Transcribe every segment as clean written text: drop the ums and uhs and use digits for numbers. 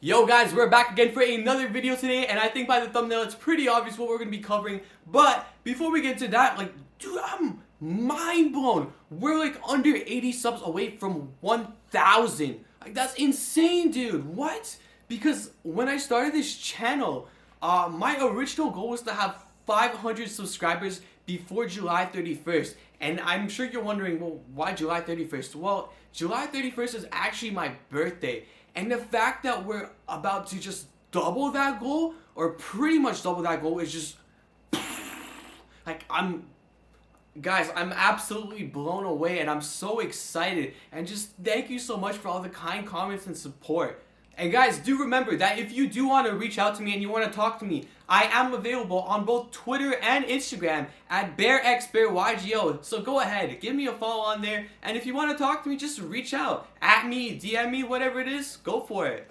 Yo guys, we're back again for another video today, and I think by the thumbnail it's pretty obvious what we're going to be covering. But before we get into that, dude, I'm mind blown. We're under 80 subs away from 1,000. That's insane, dude. What? Because when I started this channel, my original goal was to have 500 subscribers before July 31st. And I'm sure you're wondering, well, why July 31st? Well, July 31st is actually my birthday. And the fact that we're about to just double that goal, or pretty much double that goal, is just guys, I'm absolutely blown away, and I'm so excited. And just thank you so much for all the kind comments and support. And guys, do remember that if you do want to reach out to me and you want to talk to me, I am available on both Twitter and Instagram at BearXBearYGO. So go ahead, give me a follow on there. And if you want to talk to me, just reach out. At me, DM me, whatever it is, go for it.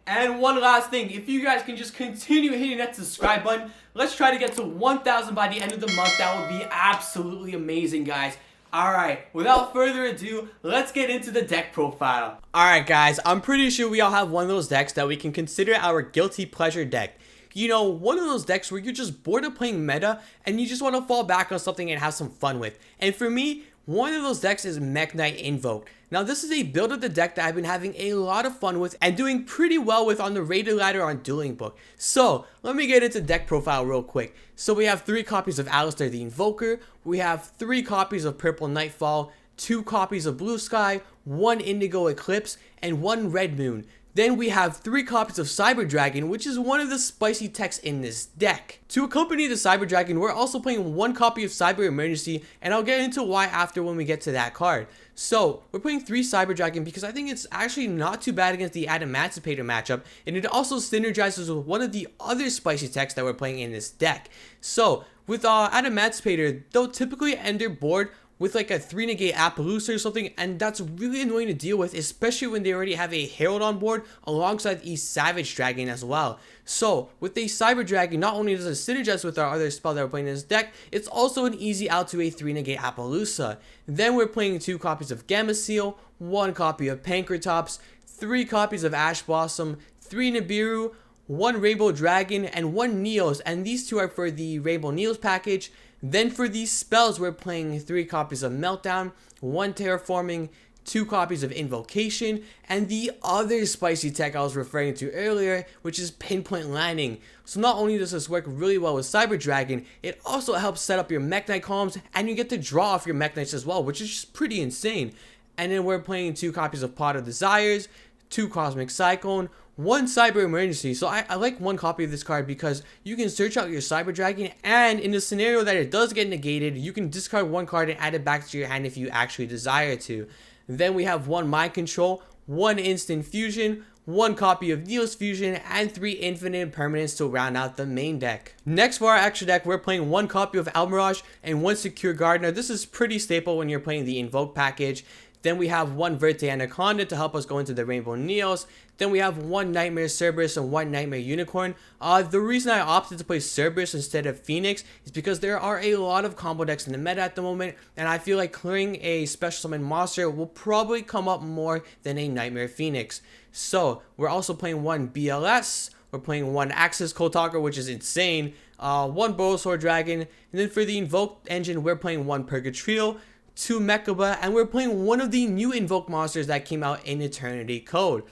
And one last thing, if you guys can just continue hitting that subscribe button, let's try to get to 1,000 by the end of the month. That would be absolutely amazing, guys. Alright, without further ado, let's get into the deck profile. Alright guys, I'm pretty sure we all have one of those decks that we can consider our guilty pleasure deck. You know, one of those decks where you're just bored of playing meta and you just want to fall back on something and have some fun with. And for me, one of those decks is Mekk-Knight Invoked. Now this is a build of the deck that I've been having a lot of fun with and doing pretty well with on the rated ladder on Dueling Book. So let me get into deck profile real quick. So we have 3 copies of Alistair the Invoker, we have 3 copies of Purple Nightfall, 2 copies of Blue Sky, 1 Indigo Eclipse, and 1 Red Moon. Then we have 3 copies of Cyber Dragon, which is one of the spicy techs in this deck. To accompany the Cyber Dragon, we're also playing 1 copy of Cyber Emergency, and I'll get into why after when we get to that card. So, we're playing 3 Cyber Dragon because I think it's actually not too bad against the Adamantipator matchup, and it also synergizes with one of the other spicy techs that we're playing in this deck. So, with Adamantipator, they'll typically end their board with a 3-negate Appaloosa or something, and that's really annoying to deal with, especially when they already have a Herald on board alongside a Savage Dragon as well. So, with a Cyber Dragon, not only does it synergize with our other spell that we're playing in this deck, it's also an easy out to a 3-negate Appaloosa. Then we're playing 2 copies of Gamma Seal, 1 copy of Pankratops, 3 copies of Ash Blossom, 3 Nibiru, 1 Rainbow Dragon, and 1 Neos, and these 2 are for the Rainbow Neos package. Then for these spells, we're playing 3 copies of Meltdown, 1 Terraforming, 2 copies of Invocation, and the other spicy tech I was referring to earlier, which is Pinpoint Landing. So not only does this work really well with Cyber Dragon, it also helps set up your Mekk-Knight columns, and you get to draw off your Mekk-Knights as well, which is just pretty insane. And then we're playing 2 copies of Pot of Desires, 2 Cosmic Cyclone, 1 Cyber Emergency. So I like 1 copy of this card because you can search out your Cyber Dragon, and in the scenario that it does get negated, you can discard 1 card and add it back to your hand if you actually desire to. Then we have 1 Mind Control, 1 Instant Fusion, 1 copy of Neos Fusion, and 3 Infinite Permanents to round out the main deck. Next for our extra deck, we're playing 1 copy of Almirage and 1 Secure Gardener. This is pretty staple when you're playing the Invoke package. Then we have 1 Verte Anaconda to help us go into the Rainbow Neos. Then we have 1 Nightmare Cerberus and 1 Nightmare Unicorn. The reason I opted to play Cerberus instead of Phoenix is because there are a lot of combo decks in the meta at the moment, and I feel like clearing a special summon monster will probably come up more than a Nightmare Phoenix. So we're also playing 1 BLS. We're playing 1 Axis Cold Talker, which is insane. 1 Borosaur Dragon. And then for the Invoked engine, we're playing 1 Purgatrio, 2 Mechaba, and we're playing one of the new Invoke monsters that came out in Eternity Code.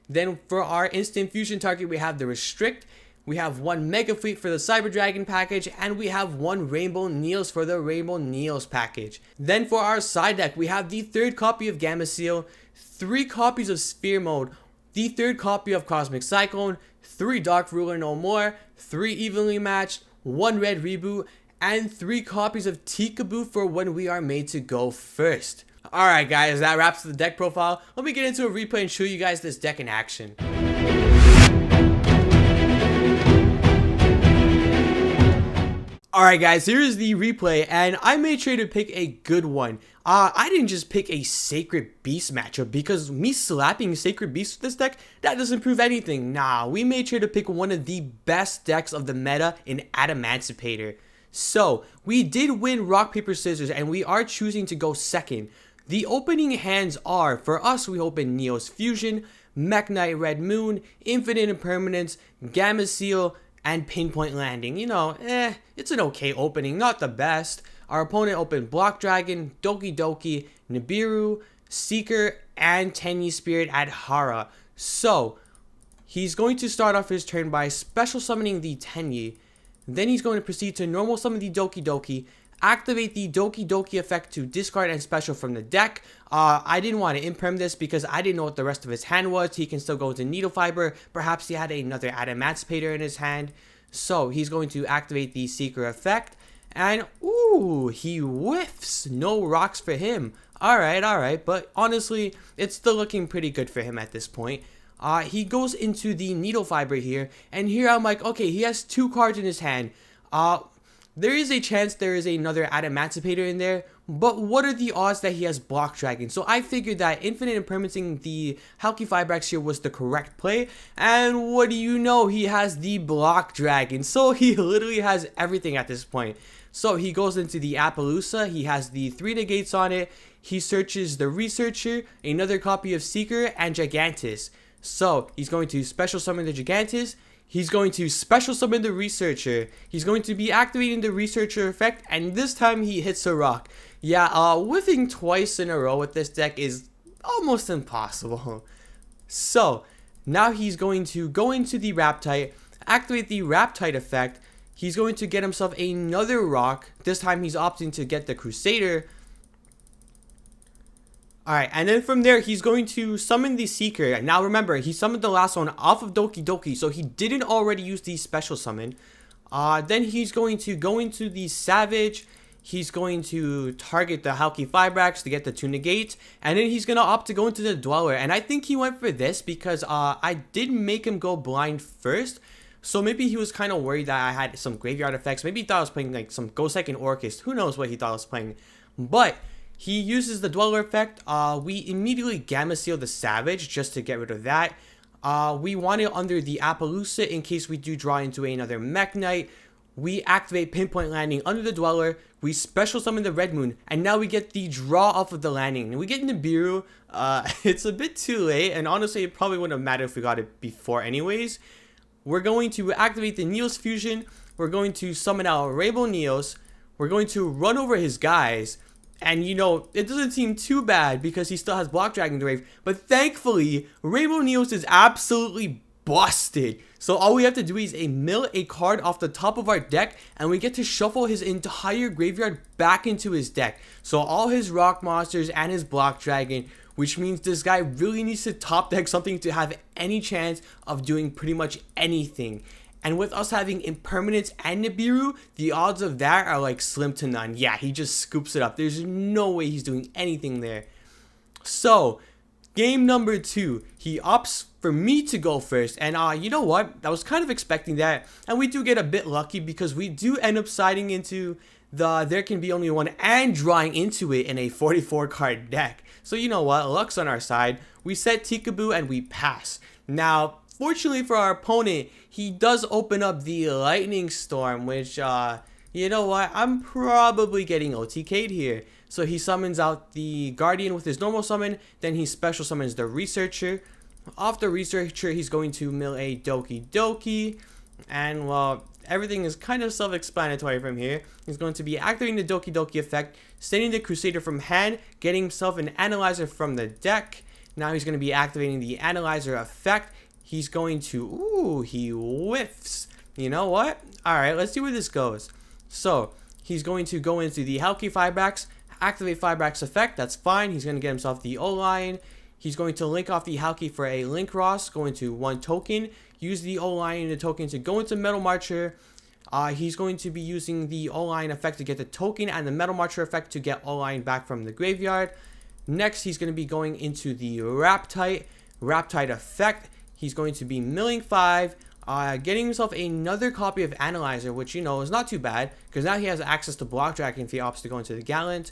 Then for our Instant Fusion target, we have the Restrict, we have 1 Mega Fleet for the Cyber Dragon package, and we have 1 Rainbow Neos for the Rainbow Neos package. Then for our side deck, we have the 3rd copy of Gamma Seal, 3 copies of Sphere Mode, the 3rd copy of Cosmic Cyclone, 3 Dark Ruler No More, 3 Evenly Matched, 1 Red Reboot, and 3 copies of Tikaboo for when we are made to go first. Alright guys, that wraps the deck profile. Let me get into a replay and show you guys this deck in action. Alright guys, here is the replay, and I made sure to pick a good one. I didn't just pick a Sacred Beast matchup because me slapping Sacred Beast with this deck, that doesn't prove anything. Nah, we made sure to pick one of the best decks of the meta in Adamantipator. So, we did win Rock, Paper, Scissors, and we are choosing to go second. The opening hands are, for us, we open Neos Fusion, Mekk-Knight Red Moon, Infinite Impermanence, Gamma Seal, and Pinpoint Landing. You know, it's an okay opening, not the best. Our opponent opened Block Dragon, Doki Doki, Nibiru, Seeker, and Tenyi Spirit at Hara. So, he's going to start off his turn by special summoning the Tenyi. Then he's going to proceed to normal summon the Doki Doki, activate the Doki Doki effect to discard and special from the deck. I didn't want to imperm this because I didn't know what the rest of his hand was. He can still go into Needle Fiber. Perhaps he had another Adamantipator in his hand. So he's going to activate the Seeker effect. And, ooh, he whiffs. No rocks for him. Alright. But honestly, it's still looking pretty good for him at this point. He goes into the Needle Fiber here. And here I'm like, okay, he has 2 cards in his hand. There is a chance there is another Adamantipator in there, but what are the odds that he has Block Dragon? So I figured that Infinite Impermanenting the Halki Fibrax here was the correct play, and what do you know, he has the Block Dragon, so he literally has everything at this point. So he goes into the Appaloosa, he has the 3 negates on it, he searches the Researcher, another copy of Seeker, and Gigantus. So he's going to special summon the Gigantus. He's going to special summon the Researcher. He's going to be activating the Researcher effect, and this time he hits a rock. Yeah, whiffing twice in a row with this deck is almost impossible. So, now he's going to go into the Raptite, activate the Raptite effect. He's going to get himself another rock. This time he's opting to get the Crusader. Alright, and then from there, he's going to summon the Seeker. Now remember, he summoned the last one off of Doki Doki, so he didn't already use the special summon. Then he's going to go into the Savage. He's going to target the Halki Fibrax to get the 2 negates. And then he's going to opt to go into the Dweller. And I think he went for this because I did make him go blind first. So maybe he was kind of worried that I had some graveyard effects. Maybe he thought I was playing like some Ghost Second Orchis. Who knows what he thought I was playing. But he uses the Dweller effect. We immediately Gamma Seal the Savage just to get rid of that. We want it under the Appaloosa in case we do draw into another Mekk-Knight. We activate Pinpoint Landing under the Dweller. We special summon the Red Moon. And now we get the draw off of the landing. And we get Nibiru. It's a bit too late. And honestly, it probably wouldn't have mattered if we got it before anyways. We're going to activate the Neos Fusion. We're going to summon out Rainbow Neos. We're going to run over his guys. And, you know, it doesn't seem too bad because he still has Block Dragon to Rave. But thankfully, Rainbow Neos is absolutely busted. So all we have to do is mill a card off the top of our deck. And we get to shuffle his entire graveyard back into his deck. So all his Rock Monsters and his Block Dragon. Which means this guy really needs to top deck something to have any chance of doing pretty much anything. And with us having Impermanence and Nibiru, the odds of that are like slim to none. Yeah, he just scoops it up. There's no way he's doing anything there. So, game number 2. He opts for me to go first. And you know what? I was kind of expecting that. And we do get a bit lucky because we do end up siding into the There Can Be Only One and drawing into it in a 44 card deck. So you know what? Luck's on our side. We set Tikaboo and we pass. Now, fortunately for our opponent, he does open up the Lightning Storm, which, you know what? I'm probably getting OTK'd here. So he summons out the Guardian with his normal summon, then he special summons the Researcher. Off the Researcher, he's going to mill a Doki Doki, and well, everything is kind of self-explanatory from here. He's going to be activating the Doki Doki effect, sending the Crusader from hand, getting himself an Analyzer from the deck. Now he's going to be activating the Analyzer effect. He's going to, ooh, he whiffs. You know what? Alright, let's see where this goes. So, he's going to go into the Halki Fibrax, activate Fibrax effect, that's fine. He's going to get himself the O-Lion. He's going to link off the Halki for a Link Ross, go into 1 token, use the O-Lion and the token to go into Metal Marcher. He's going to be using the O-Lion effect to get the token and the Metal Marcher effect to get O-Lion back from the graveyard. Next, he's going to be going into the Raptite effect. He's going to be milling 5, getting himself another copy of Analyzer, which, you know, is not too bad, because now he has access to Block Dragon if he opts to go into the Gallant.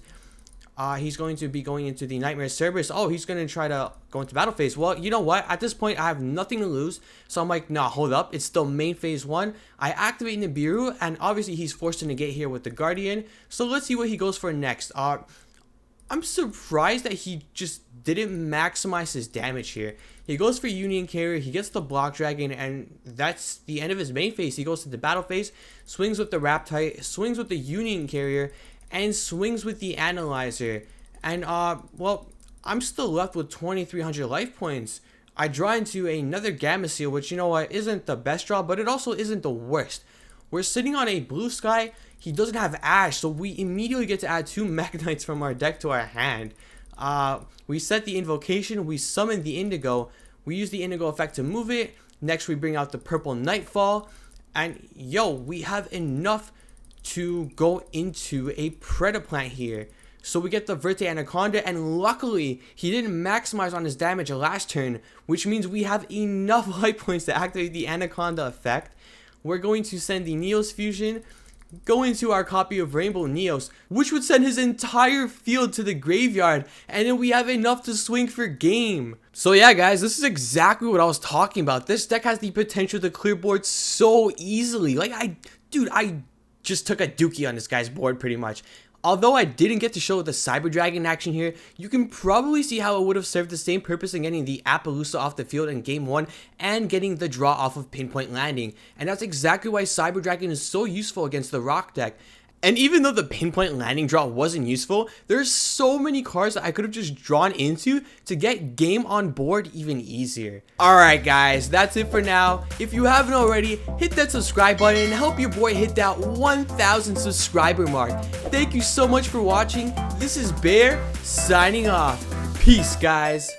He's going to be going into the Nightmare Cerberus. Oh, he's going to try to go into Battle Phase. Well, you know what? At this point, I have nothing to lose. So I'm like, nah, hold up. It's still main phase 1. I activate Nibiru, and obviously he's forced to negate here with the Guardian. So let's see what he goes for next. I'm surprised that he just didn't maximize his damage here. He goes for Union Carrier, he gets the Block Dragon, and that's the end of his main phase. He goes to the battle phase, swings with the Raptite, swings with the Union Carrier, and swings with the Analyzer. And, well, I'm still left with 2,300 life points. I draw into another Gamma Seal, which, you know what, isn't the best draw, but it also isn't the worst. We're sitting on a Blue Sky. He doesn't have Ash, so we immediately get to add 2 Mekk-Knights from our deck to our hand. We set the Invocation, we summon the Indigo, we use the Indigo effect to move it. Next, we bring out the Purple Nightfall, and yo, we have enough to go into a Predaplant here. So we get the Verte Anaconda, and luckily, he didn't maximize on his damage last turn, which means we have enough life points to activate the Anaconda effect. We're going to send the Neos Fusion, go into our copy of Rainbow Neos, which would send his entire field to the graveyard, and then we have enough to swing for game. So yeah, guys, this is exactly what I was talking about. This deck has the potential to clear board so easily. Like, I just took a dookie on this guy's board pretty much. Although I didn't get to show the Cyber Dragon action here, you can probably see how it would have served the same purpose in getting the Appaloosa off the field in game 1 and getting the draw off of Pinpoint Landing. And that's exactly why Cyber Dragon is so useful against the Rock deck. And even though the Pinpoint Landing draw wasn't useful, there's so many cards that I could have just drawn into to get game on board even easier. Alright guys, that's it for now. If you haven't already, hit that subscribe button and help your boy hit that 1,000 subscriber mark. Thank you so much for watching. This is Bear, signing off. Peace, guys.